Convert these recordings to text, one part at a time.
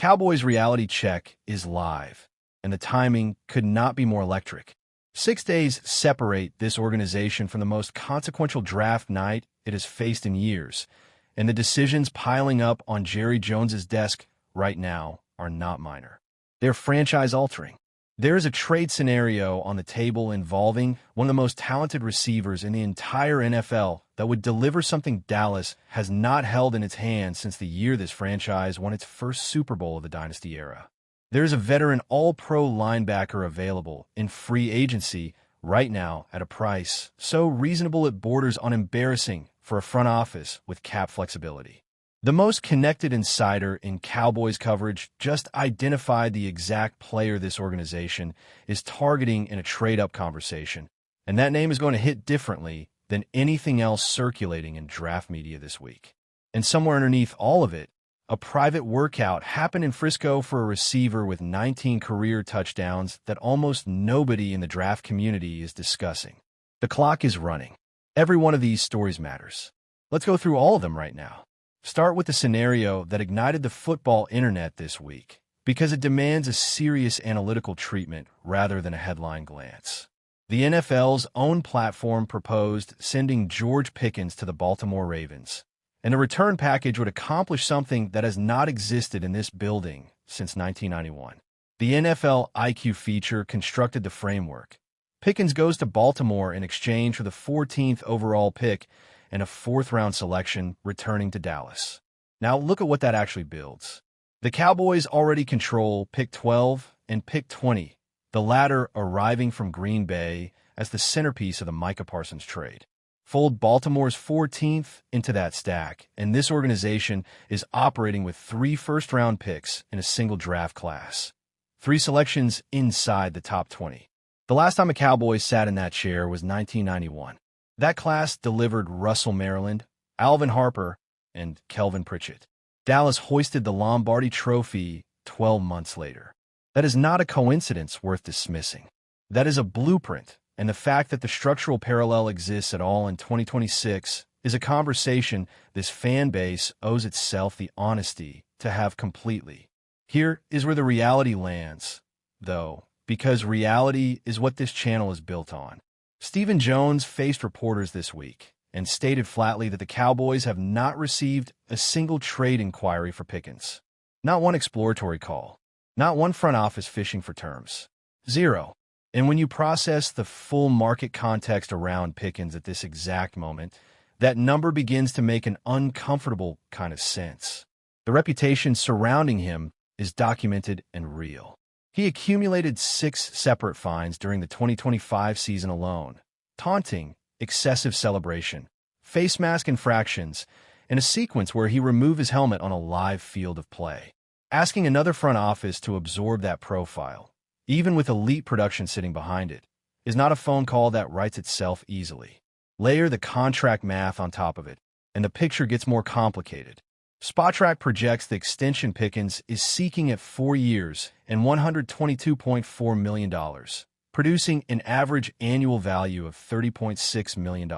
Cowboys Reality Check is live, and the timing could not be more electric. 6 days separate this organization from the most consequential draft night it has faced in years, and the decisions piling up on Jerry Jones's desk right now are not minor. They're franchise-altering. There is a trade scenario on the table involving one of the most talented receivers in the entire NFL that would deliver something Dallas has not held in its hands since the year this franchise won its first Super Bowl of the Dynasty era. There is a veteran all-pro linebacker available in free agency right now at a price so reasonable it borders on embarrassing for a front office with cap flexibility. The most connected insider in Cowboys coverage just identified the exact player this organization is targeting in a trade-up conversation, and that name is going to hit differently than anything else circulating in draft media this week. And somewhere underneath all of it, a private workout happened in Frisco for a receiver with 19 career touchdowns that almost nobody in the draft community is discussing. The clock is running. Every one of these stories matters. Let's go through all of them right now. Start with the scenario that ignited the football internet this week, because it demands a serious analytical treatment rather than a headline glance. The NFL's own platform proposed sending George Pickens to the Baltimore Ravens, and the return package would accomplish something that has not existed in this building since 1991. The NFL IQ feature constructed the framework. Pickens goes to Baltimore in exchange for the 14th overall pick and a 4th-round selection returning to Dallas. Now look at what that actually builds. The Cowboys already control pick 12 and pick 20, the latter arriving from Green Bay as the centerpiece of the Micah Parsons trade. Fold Baltimore's 14th into that stack, and this organization is operating with 3 first-round picks in a single draft class. 3 selections inside the top 20. The last time a Cowboy sat in that chair was 1991. That class delivered Russell Maryland, Alvin Harper, and Kelvin Pritchett. Dallas hoisted the Lombardi Trophy 12 months later. That is not a coincidence worth dismissing. That is a blueprint, and the fact that the structural parallel exists at all in 2026 is a conversation this fan base owes itself the honesty to have completely. Here is where the reality lands, though, because reality is what this channel is built on. Stephen Jones faced reporters this week and stated flatly that the Cowboys have not received a single trade inquiry for Pickens. Not one exploratory call. Not one front office fishing for terms. 0. And when you process the full market context around Pickens at this exact moment, that number begins to make an uncomfortable kind of sense. The reputation surrounding him is documented and real. He accumulated 6 separate fines during the 2025 season alone: taunting, excessive celebration, face mask infractions, and a sequence where he removed his helmet on a live field of play. Asking another front office to absorb that profile, even with elite production sitting behind it, is not a phone call that writes itself easily. Layer the contract math on top of it, and the picture gets more complicated. SpotTrack projects the extension Pickens is seeking at 4 years and $122.4 million, producing an average annual value of $30.6 million.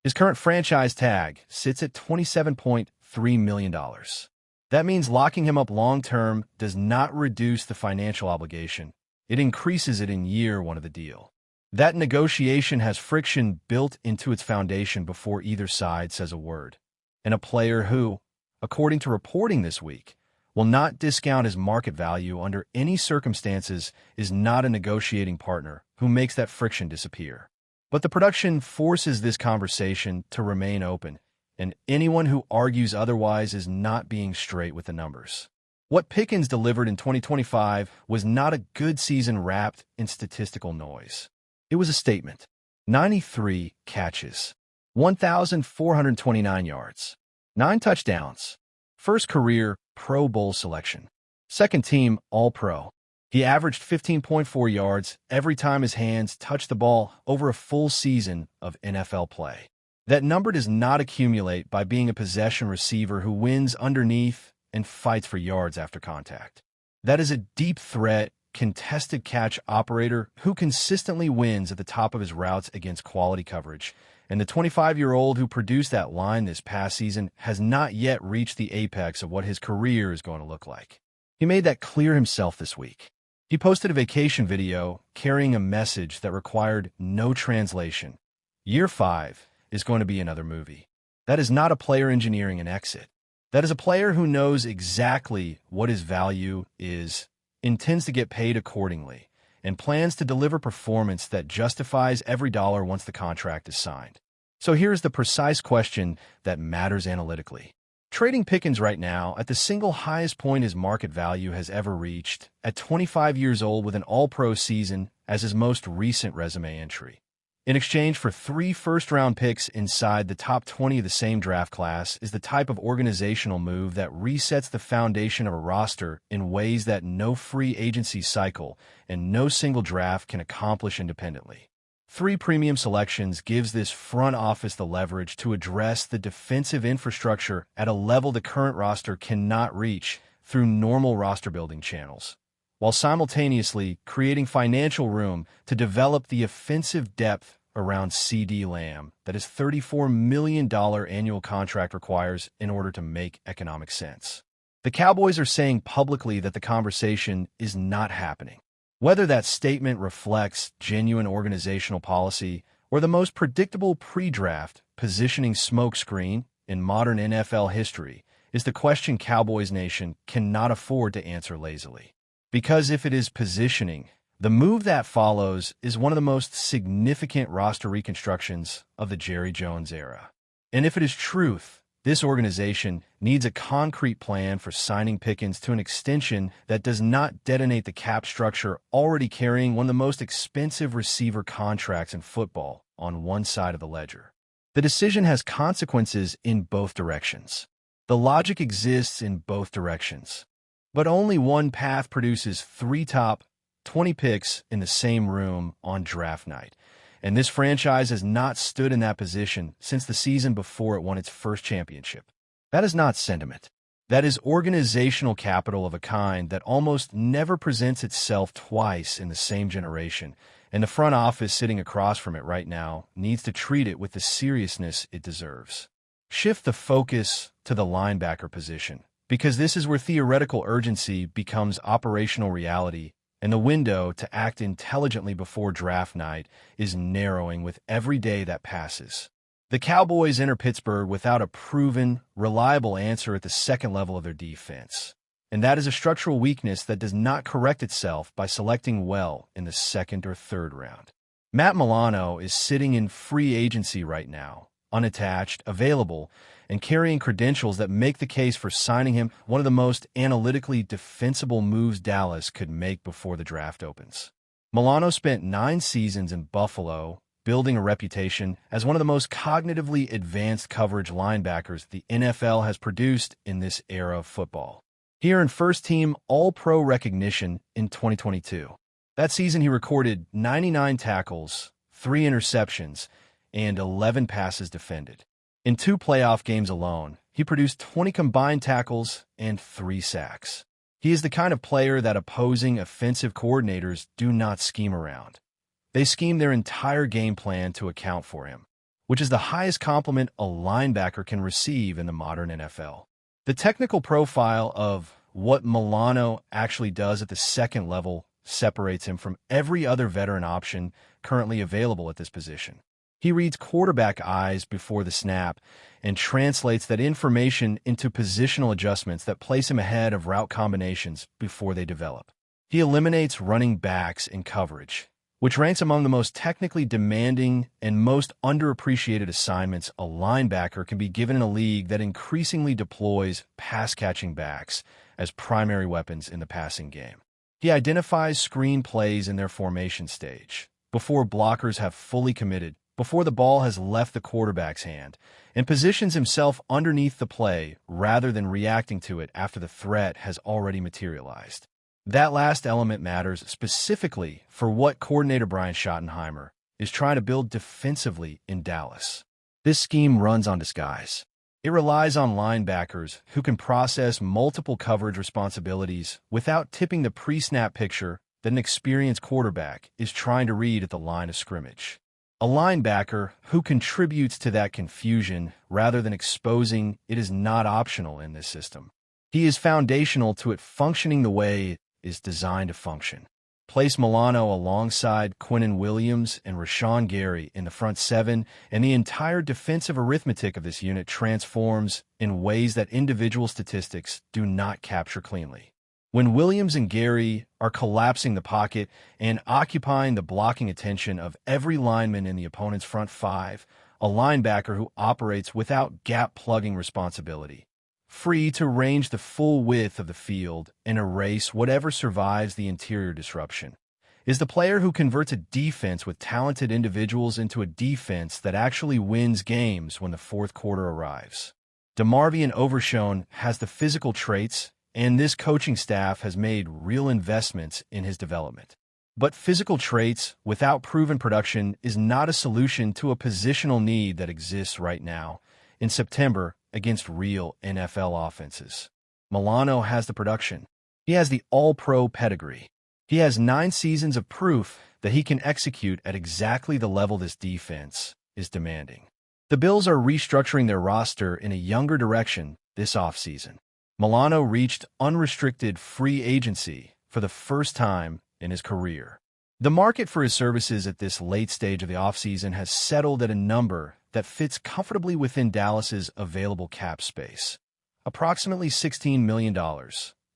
His current franchise tag sits at $27.3 million. That means locking him up long-term does not reduce the financial obligation. It increases it in year 1 of the deal. That negotiation has friction built into its foundation before either side says a word. And a player who, according to reporting this week, will not discount his market value under any circumstances is not a negotiating partner who makes that friction disappear. But the production forces this conversation to remain open, and anyone who argues otherwise is not being straight with the numbers. What Pickens delivered in 2025 was not a good season wrapped in statistical noise. It was a statement. 93 catches, 1,429 yards, 9 touchdowns, first career Pro Bowl selection, second team All-Pro. He averaged 15.4 yards every time his hands touched the ball over a full season of NFL play. That number does not accumulate by being a possession receiver who wins underneath and fights for yards after contact. That is a deep threat, contested catch operator who consistently wins at the top of his routes against quality coverage, and the 25-year-old who produced that line this past season has not yet reached the apex of what his career is going to look like. He made that clear himself this week. He posted a vacation video carrying a message that required no translation. Year 5 is going to be another movie. That is not a player engineering an exit. That is a player who knows exactly what his value is, intends to get paid accordingly, and plans to deliver performance that justifies every dollar once the contract is signed. So here's the precise question that matters analytically. Trading Pickens right now at the single highest point his market value has ever reached, at 25 years old with an All-Pro season as his most recent resume entry, in exchange for 3 first-round picks inside the top 20 of the same draft class, is the type of organizational move that resets the foundation of a roster in ways that no free agency cycle and no single draft can accomplish independently. 3 premium selections gives this front office the leverage to address the defensive infrastructure at a level the current roster cannot reach through normal roster-building channels, while simultaneously creating financial room to develop the offensive depth around CD Lamb that his $34 million annual contract requires in order to make economic sense. The Cowboys are saying publicly that the conversation is not happening. Whether that statement reflects genuine organizational policy or the most predictable pre-draft positioning smokescreen in modern NFL history is the question Cowboys Nation cannot afford to answer lazily. Because if it is positioning, the move that follows is one of the most significant roster reconstructions of the Jerry Jones era. And if it is truth, this organization needs a concrete plan for signing Pickens to an extension that does not detonate the cap structure already carrying one of the most expensive receiver contracts in football on one side of the ledger. The decision has consequences in both directions. The logic exists in both directions. But only one path produces 3 top 20 picks in the same room on draft night. And this franchise has not stood in that position since the season before it won its first championship. That is not sentiment. That is organizational capital of a kind that almost never presents itself twice in the same generation, and the front office sitting across from it right now needs to treat it with the seriousness it deserves. Shift the focus to the linebacker position, because this is where theoretical urgency becomes operational reality, and the window to act intelligently before draft night is narrowing with every day that passes. The Cowboys enter Pittsburgh without a proven, reliable answer at the second level of their defense. And that is a structural weakness that does not correct itself by selecting well in the second or third round. Matt Milano is sitting in free agency right now, unattached, available, and carrying credentials that make the case for signing him one of the most analytically defensible moves Dallas could make before the draft opens. Milano spent 9 seasons in Buffalo, building a reputation as one of the most cognitively advanced coverage linebackers the NFL has produced in this era of football. He earned first-team All-Pro recognition in 2022. That season he recorded 99 tackles, 3 interceptions, and 11 passes defended. In 2 playoff games alone, he produced 20 combined tackles and 3 sacks. He is the kind of player that opposing offensive coordinators do not scheme around. They scheme their entire game plan to account for him, which is the highest compliment a linebacker can receive in the modern NFL. The technical profile of what Milano actually does at the second level separates him from every other veteran option currently available at this position. He reads quarterback eyes before the snap and translates that information into positional adjustments that place him ahead of route combinations before they develop. He eliminates running backs in coverage, which ranks among the most technically demanding and most underappreciated assignments a linebacker can be given in a league that increasingly deploys pass-catching backs as primary weapons in the passing game. He identifies screen plays in their formation stage, before blockers have fully committed, before the ball has left the quarterback's hand, and positions himself underneath the play rather than reacting to it after the threat has already materialized. That last element matters specifically for what coordinator Brian Schottenheimer is trying to build defensively in Dallas. This scheme runs on disguise. It relies on linebackers who can process multiple coverage responsibilities without tipping the pre-snap picture that an experienced quarterback is trying to read at the line of scrimmage. A linebacker who contributes to that confusion rather than exposing it is not optional in this system. He is foundational to it functioning the way it is designed to function. Place Milano alongside Quinnen Williams and Rashawn Gary in the front seven, and the entire defensive arithmetic of this unit transforms in ways that individual statistics do not capture cleanly. When Williams and Gary are collapsing the pocket and occupying the blocking attention of every lineman in the opponent's front five, a linebacker who operates without gap-plugging responsibility, free to range the full width of the field and erase whatever survives the interior disruption, is the player who converts a defense with talented individuals into a defense that actually wins games when the fourth quarter arrives. DeMarvion Overshown has the physical traits, and this coaching staff has made real investments in his development. But physical traits without proven production is not a solution to a positional need that exists right now, in September, against real NFL offenses. Milano has the production. He has the all-pro pedigree. He has 9 seasons of proof that he can execute at exactly the level this defense is demanding. The Bills are restructuring their roster in a younger direction this offseason. Milano reached unrestricted free agency for the first time in his career. The market for his services at this late stage of the offseason has settled at a number that fits comfortably within Dallas's available cap space, approximately $16 million.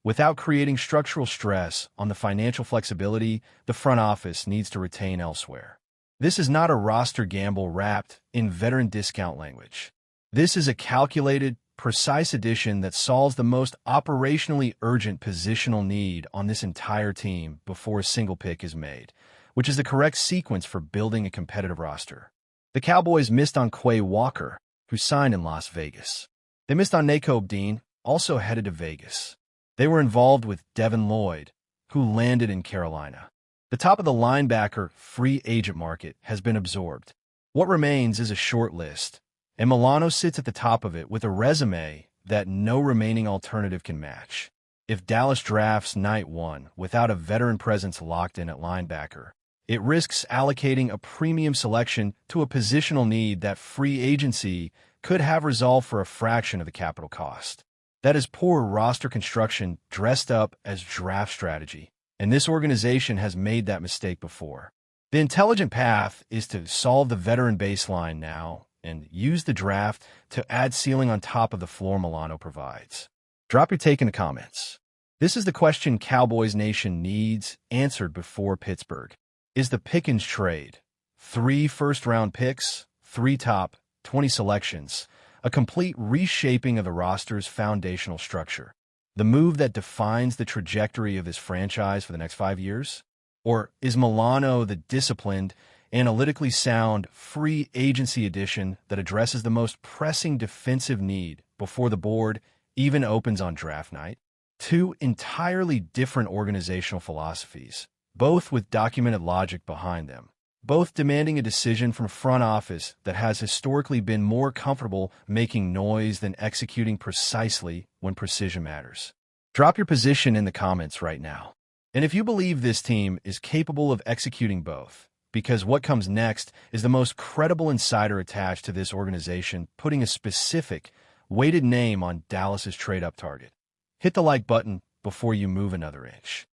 Without creating structural stress on the financial flexibility the front office needs to retain elsewhere. This is not a roster gamble wrapped in veteran discount language. This is a calculated, precise addition that solves the most operationally urgent positional need on this entire team before a single pick is made, which is the correct sequence for building a competitive roster. The Cowboys missed on Quay Walker, who signed in Las Vegas. They missed on Nakobe Dean, also headed to Vegas. They were involved with Devin Lloyd, who landed in Carolina. The top of the linebacker free agent market has been absorbed. What remains is a short list, and Milano sits at the top of it with a resume that no remaining alternative can match. If Dallas drafts night one without a veteran presence locked in at linebacker, it risks allocating a premium selection to a positional need that free agency could have resolved for a fraction of the capital cost. That is poor roster construction dressed up as draft strategy, and this organization has made that mistake before. The intelligent path is to solve the veteran baseline now and use the draft to add ceiling on top of the floor Milano provides. Drop your take in the comments. This is the question Cowboys Nation needs answered before Pittsburgh. Is the Pickens trade, 3 first-round picks, 3 top 20 selections, a complete reshaping of the roster's foundational structure, the move that defines the trajectory of this franchise for the next 5 years? Or is Milano the disciplined, analytically sound, free agency addition that addresses the most pressing defensive need before the board even opens on draft night? 2 entirely different organizational philosophies, both with documented logic behind them, both demanding a decision from a front office that has historically been more comfortable making noise than executing precisely when precision matters. Drop your position in the comments right now. And if you believe this team is capable of executing both, because what comes next is the most credible insider attached to this organization putting a specific, weighted name on Dallas's trade-up target. Hit the like button before you move another inch.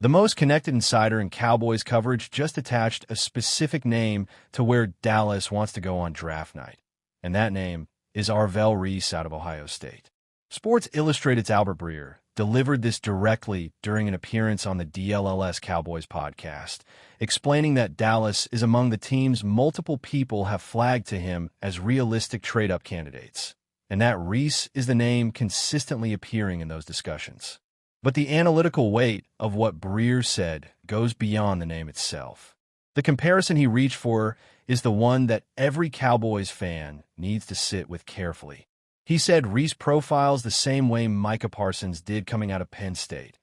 The most connected insider in Cowboys coverage just attached a specific name to where Dallas wants to go on draft night, and that name is Arvell Reese out of Ohio State. Sports Illustrated's Albert Breer delivered this directly during an appearance on the DLLS Cowboys podcast, explaining that Dallas is among the teams multiple people have flagged to him as realistic trade-up candidates, and that Reese is the name consistently appearing in those discussions. But the analytical weight of what Breer said goes beyond the name itself. The comparison he reached for is the one that every Cowboys fan needs to sit with carefully. He said Reese profiles the same way Micah Parsons did coming out of Penn State.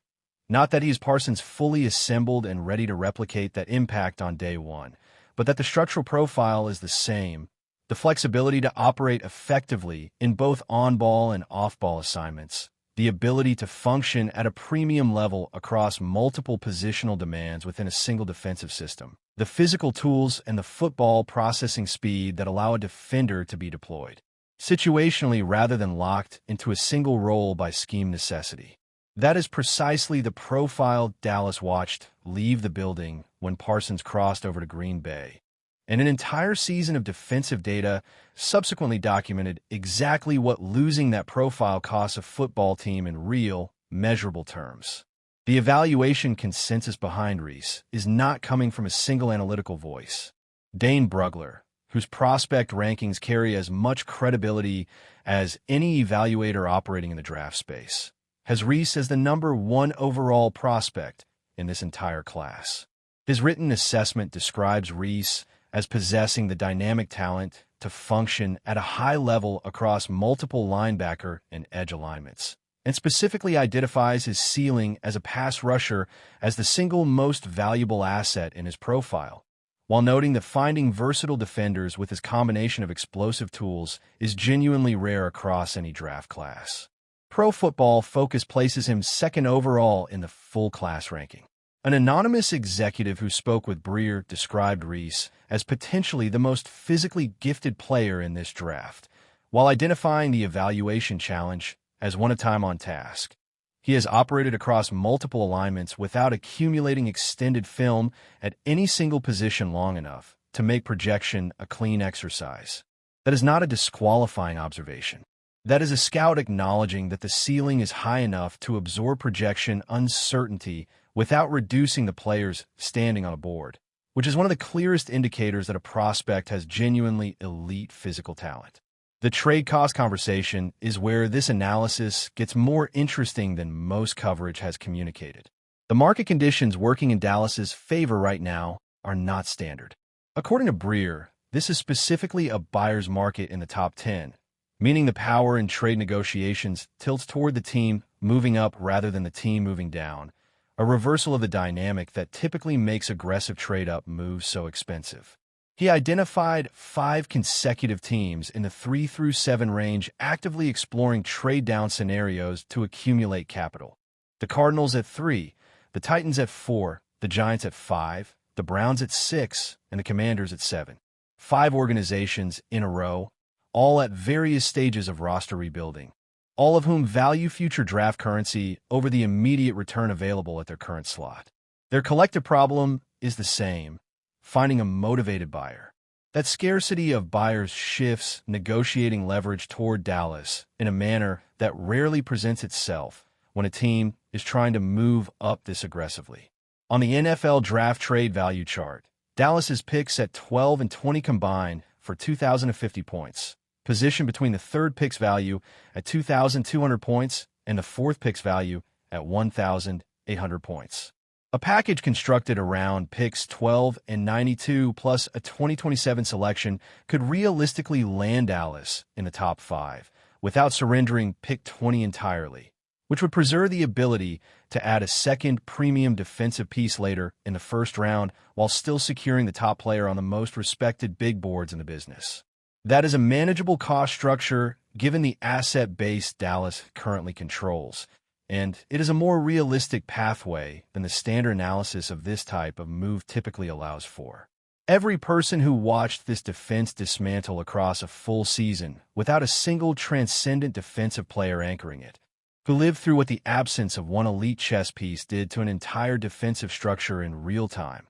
Not that he's Parsons fully assembled and ready to replicate that impact on day one, but that the structural profile is the same, the flexibility to operate effectively in both on-ball and off-ball assignments, the ability to function at a premium level across multiple positional demands within a single defensive system, the physical tools and the football processing speed that allow a defender to be deployed. situationally rather than locked into a single role by scheme necessity. That is precisely the profile Dallas watched leave the building when Parsons crossed over to Green Bay. And an entire season of defensive data subsequently documented exactly what losing that profile costs a football team in real, measurable terms. The evaluation consensus behind Reese is not coming from a single analytical voice. Dane Brugler, whose prospect rankings carry as much credibility as any evaluator operating in the draft space, has Reese as the #1 overall prospect in this entire class. His written assessment describes Reese as possessing the dynamic talent to function at a high level across multiple linebacker and edge alignments, and specifically identifies his ceiling as a pass rusher as the single most valuable asset in his profile, while noting that finding versatile defenders with his combination of explosive tools is genuinely rare across any draft class. Pro Football Focus places him 2nd overall in the full class ranking. An anonymous executive who spoke with Breer described Reese as potentially the most physically gifted player in this draft, while identifying the evaluation challenge as one of time on task. He has operated across multiple alignments without accumulating extended film at any single position long enough to make projection a clean exercise. That is not a disqualifying observation. That is a scout acknowledging that the ceiling is high enough to absorb projection uncertainty without reducing the player's standing on a board, which is one of the clearest indicators that a prospect has genuinely elite physical talent. The trade cost conversation is where this analysis gets more interesting than most coverage has communicated. The market conditions working in Dallas's favor right now are not standard. According to Breer, this is specifically a buyer's market in the top 10, meaning the power in trade negotiations tilts toward the team moving up rather than the team moving down, a reversal of the dynamic that typically makes aggressive trade-up moves so expensive. He identified 5 consecutive teams in the 3 through 7 range actively exploring trade-down scenarios to accumulate capital. The Cardinals at 3, the Titans at 4, the Giants at 5, the Browns at 6, and the Commanders at 7. 5 organizations in a row, all at various stages of roster rebuilding, all of whom value future draft currency over the immediate return available at their current slot. Their collective problem is the same: finding a motivated buyer. That scarcity of buyers shifts negotiating leverage toward Dallas in a manner that rarely presents itself when a team is trying to move up this aggressively. On the NFL draft trade value chart, Dallas's picks at 12 and 20 combined for 2,050 points, positioned between the 3rd pick's value at 2,200 points and the 4th pick's value at 1,800 points. A package constructed around picks 12 and 92 plus a 2027 selection could realistically land Dallas in the top 5 without surrendering pick 20 entirely, which would preserve the ability to add a second premium defensive piece later in the 1st round while still securing the top player on the most respected big boards in the business. That is a manageable cost structure given the asset base Dallas currently controls, and it is a more realistic pathway than the standard analysis of this type of move typically allows for. Every person who watched this defense dismantle across a full season without a single transcendent defensive player anchoring it, who lived through what the absence of one elite chess piece did to an entire defensive structure in real time,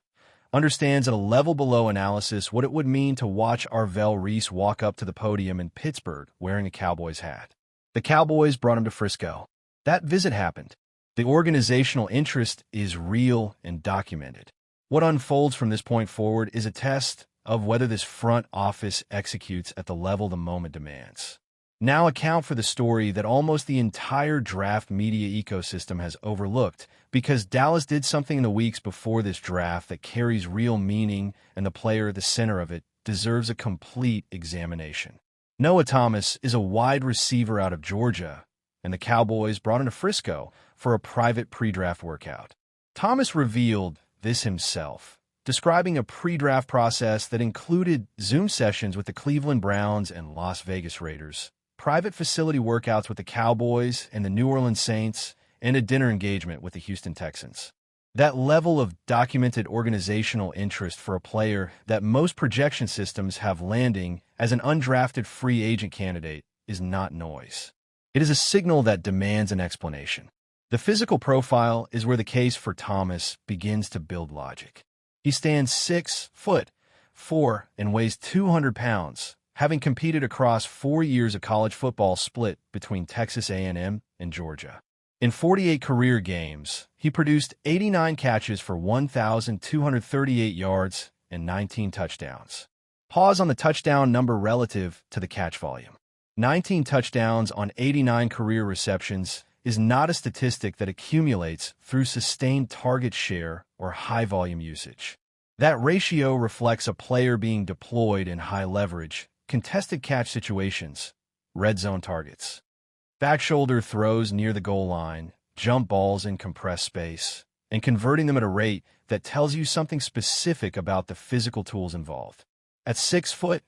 understands at a level below analysis what it would mean to watch Arvell Reese walk up to the podium in Pittsburgh wearing a Cowboys hat. The Cowboys brought him to Frisco. That visit happened. The organizational interest is real and documented. What unfolds from this point forward is a test of whether this front office executes at the level the moment demands. Now account for the story that almost the entire draft media ecosystem has overlooked, because Dallas did something in the weeks before this draft that carries real meaning, and the player at the center of it deserves a complete examination. Noah Thomas is a wide receiver out of Georgia, and the Cowboys brought him to Frisco for a private pre-draft workout. Thomas revealed this himself, describing a pre-draft process that included Zoom sessions with the Cleveland Browns and Las Vegas Raiders, private facility workouts with the Cowboys and the New Orleans Saints, and a dinner engagement with the Houston Texans. That level of documented organizational interest for a player that most projection systems have landing as an undrafted free agent candidate is not noise. It is a signal that demands an explanation. The physical profile is where the case for Thomas begins to build logic. He stands 6'4" and weighs 200 pounds, having competed across 4 years of college football split between Texas A&M and Georgia. In 48 career games, he produced 89 catches for 1,238 yards and 19 touchdowns. Pause on the touchdown number relative to the catch volume. 19 touchdowns on 89 career receptions is not a statistic that accumulates through sustained target share or high-volume usage. That ratio reflects a player being deployed in high-leverage, contested catch situations, red zone targets. Back shoulder throws near the goal line, jump balls in compressed space, and converting them at a rate that tells you something specific about the physical tools involved. At 6'4"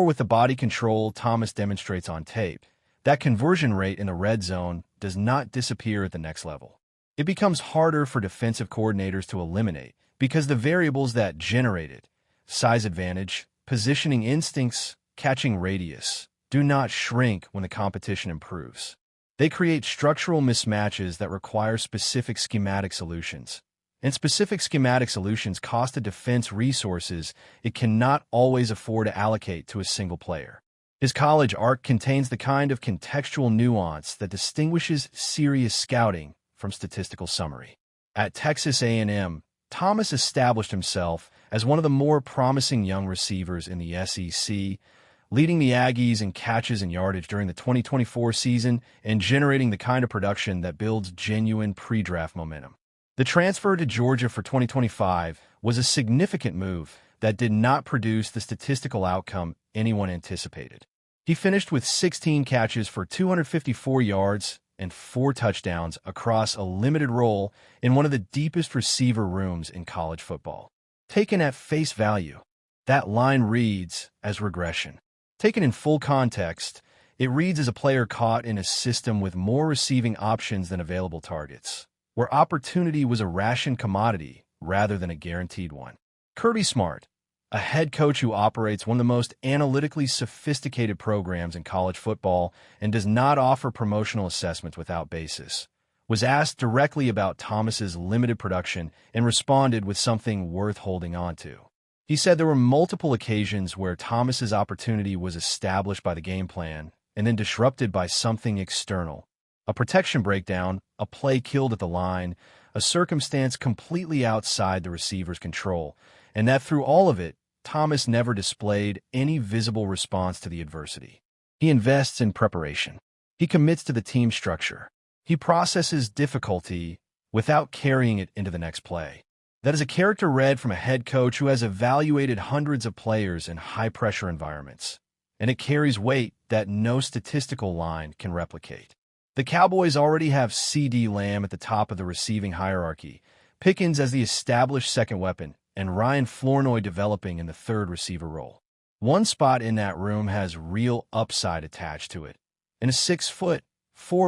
with the body control Thomas demonstrates on tape, that conversion rate in the red zone does not disappear at the next level. It becomes harder for defensive coordinators to eliminate because the variables that generate it, size advantage, positioning instincts, catching radius, do not shrink when the competition improves. They create structural mismatches that require specific schematic solutions. And specific schematic solutions cost a defense resources it cannot always afford to allocate to a single player. His college arc contains the kind of contextual nuance that distinguishes serious scouting from statistical summary. At Texas A&M, Thomas established himself as one of the more promising young receivers in the SEC, leading the Aggies in catches and yardage during the 2024 season and generating the kind of production that builds genuine pre-draft momentum. The transfer to Georgia for 2025 was a significant move that did not produce the statistical outcome anyone anticipated. He finished with 16 catches for 254 yards and 4 touchdowns across a limited role in one of the deepest receiver rooms in college football. Taken at face value, that line reads as regression. Taken in full context, it reads as a player caught in a system with more receiving options than available targets, where opportunity was a ration commodity rather than a guaranteed one. Kirby Smart, a head coach who operates one of the most analytically sophisticated programs in college football and does not offer promotional assessments without basis, was asked directly about Thomas's limited production and responded with something worth holding on to. He said there were multiple occasions where Thomas's opportunity was established by the game plan and then disrupted by something external. A protection breakdown, a play killed at the line, a circumstance completely outside the receiver's control, and that through all of it, Thomas never displayed any visible response to the adversity. He invests in preparation. He commits to the team structure. He processes difficulty without carrying it into the next play. That is a character read from a head coach who has evaluated hundreds of players in high-pressure environments, and it carries weight that no statistical line can replicate. The Cowboys already have C.D. Lamb at the top of the receiving hierarchy, Pickens as the established second weapon, and Ryan Flournoy developing in the third receiver role. One spot in that room has real upside attached to it, and a 6'4"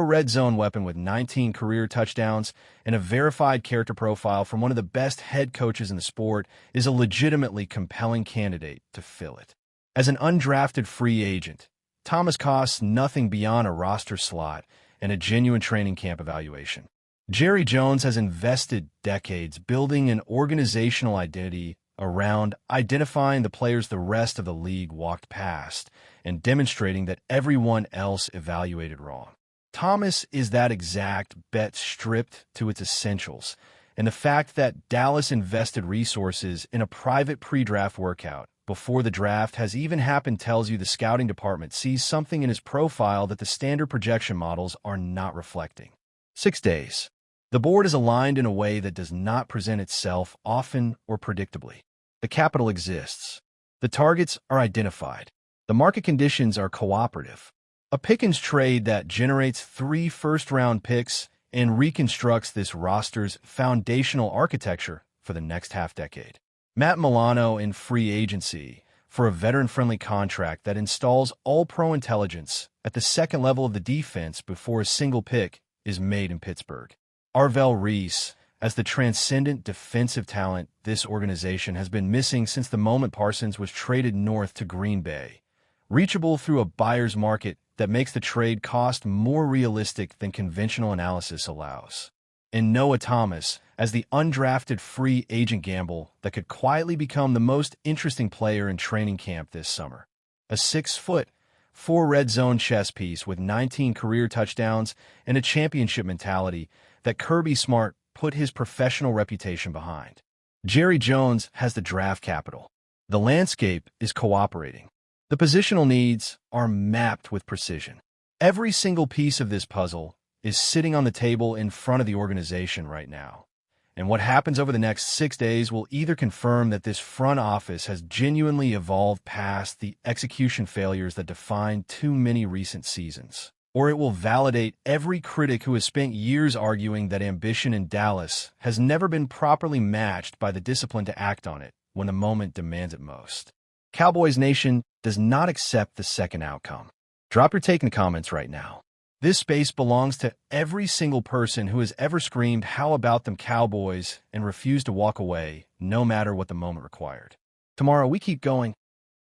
red zone weapon with 19 career touchdowns and a verified character profile from one of the best head coaches in the sport is a legitimately compelling candidate to fill it. As an undrafted free agent, Thomas costs nothing beyond a roster slot and a genuine training camp evaluation. Jerry Jones has invested decades building an organizational identity around identifying the players the rest of the league walked past and demonstrating that everyone else evaluated wrong. Thomas is that exact bet stripped to its essentials, and the fact that Dallas invested resources in a private pre-draft workout before the draft has even happened tells you the scouting department sees something in his profile that the standard projection models are not reflecting. 6 days. The board is aligned in a way that does not present itself often or predictably. The capital exists. The targets are identified. The market conditions are cooperative. A Pickens trade that generates 3 first-round picks and reconstructs this roster's foundational architecture for the next half-decade. Matt Milano in free agency for a veteran-friendly contract that installs all-pro intelligence at the second level of the defense before a single pick is made in Pittsburgh. Arvell Reese as the transcendent defensive talent this organization has been missing since the moment Parsons was traded north to Green Bay, reachable through a buyer's market that makes the trade cost more realistic than conventional analysis allows. And Noah Thomas, as the undrafted free agent gamble that could quietly become the most interesting player in training camp this summer. A 6-foot, 4 red zone chess piece with 19 career touchdowns and a championship mentality that Kirby Smart put his professional reputation behind. Jerry Jones has the draft capital. The landscape is cooperating. The positional needs are mapped with precision. Every single piece of this puzzle is sitting on the table in front of the organization right now. And what happens over the next 6 days will either confirm that this front office has genuinely evolved past the execution failures that define too many recent seasons, or it will validate every critic who has spent years arguing that ambition in Dallas has never been properly matched by the discipline to act on it when the moment demands it most. Cowboys Nation does not accept the second outcome. Drop your take in the comments right now. This space belongs to every single person who has ever screamed, "How about them Cowboys?" and refused to walk away, no matter what the moment required. Tomorrow, we keep going.